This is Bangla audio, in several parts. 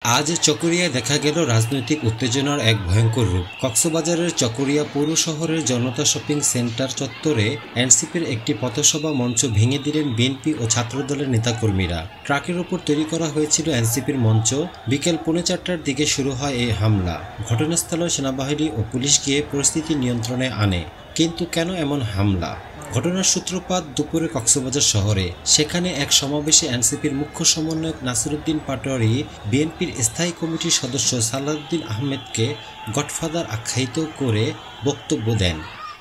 আজ চকরিয়ায় দেখা গেল রাজনৈতিক উত্তেজনার এক ভয়ঙ্কর রূপ। কক্সবাজারের চকরিয়া পৌর শহরের জনতা শপিং সেন্টার চত্বরে এনসিপির একটি পথসভা মঞ্চ ভেঙে দিলেন বিএনপি ও ছাত্রদলের নেতাকর্মীরা। ট্রাকের ওপর তৈরি করা হয়েছিল এনসিপির মঞ্চ। বিকেল 4:45টার দিকে শুরু হয় এই হামলা। ঘটনাস্থলে সেনাবাহিনী ও পুলিশ গিয়ে পরিস্থিতি নিয়ন্ত্রণে আনে। কিন্তু কেন এমন হামলা? ঘটনার সূত্রপাত দুপুরে কক্সবাজার শহরে। সেখানে এক সমাবেশে এনসিপির মুখ্য সমন্বয়ক নাসিরউদ্দিন পাটোয়ারি বিএনপির স্থায়ী কমিটির সদস্য সালাউদ্দিন আহমেদকে গডফাদার আখ্যায়িত করে বক্তব্য দেন।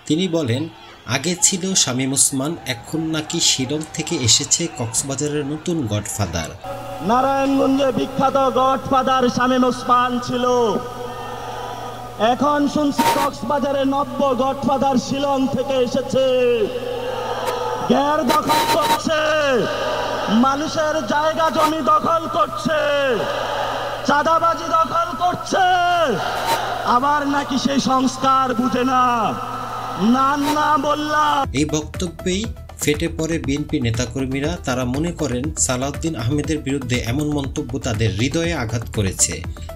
তিনি বলেন, আগে ছিল শামীম ওসমান, এখন নাকি শিলং থেকে এসেছে কক্সবাজারের নতুন গডফাদার। নারায়ণগঞ্জে বিখ্যাত গডফাদার শামীম ওসমান ছিল, এখন শুনছি কক্সবাজারে নব্য গডফাদার শিলং থেকে এসেছে। গ্যার দখল করছে, মানুষের জায়গা জমি দখল করছে, চাঁদাবাজি দখল করছে, আবার নাকি সেই সংস্কার বুঝে না। না বললাম। এই বক্তব্যেই ফেটে পড়ে বিএনপি নেতাকর্মীরা। তারা মনে করেন সালাউদ্দিন আহমেদের বিরুদ্ধে এমন মন্তব্য তাদের হৃদয়ে আঘাত করেছে।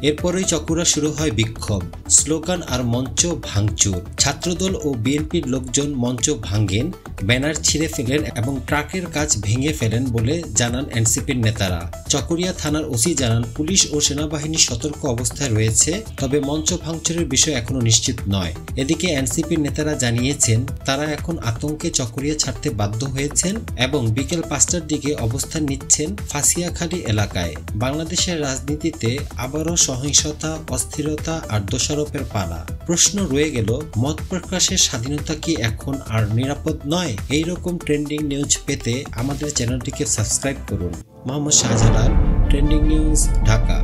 এরপরই চকুরা শুরু হয় বিক্ষোভ, স্লোগান আর মঞ্চ ভাঙচুর। ছাত্রদল ও বিএনপির লোকজন মঞ্চ ভাঙেন, ব্যানার ছিঁড়ে ফেলেন এবং ট্রাকের কাচ ভেঙে ফেলেন বলে জানান এনসিপির নেতারা। চকরিয়া থানার ওসি জানান, পুলিশ ও সেনাবাহিনী সতর্ক অবস্থায় রয়েছে, তবে মঞ্চ ভাঙচুরের বিষয় এখনো নিশ্চিত নয়। এদিকে এনসিপির নেতারা জানিয়েছেন তারা এখন আতঙ্কে চকরিয়া ছাড়তে বাধ্য হয়েছেন এবং বিকেল 5টার দিকে অবস্থান নিচ্ছেন ফাঁসিয়াখালী এলাকায়। বাংলাদেশের রাজনীতিতে আবারও সহিংসতা, অস্থিরতা আর দোষারোপের পালা। প্রশ্ন রয়ে গেল, মত প্রকাশের স্বাধীনতা কি এখন আর নিরাপদ নয়? এইরকম ট্রেন্ডিং নিউজ পেতে আমাদের চ্যানেলটিকে সাবস্ক্রাইব করুন। Mohammad Shahjalal, trending news, Dhaka.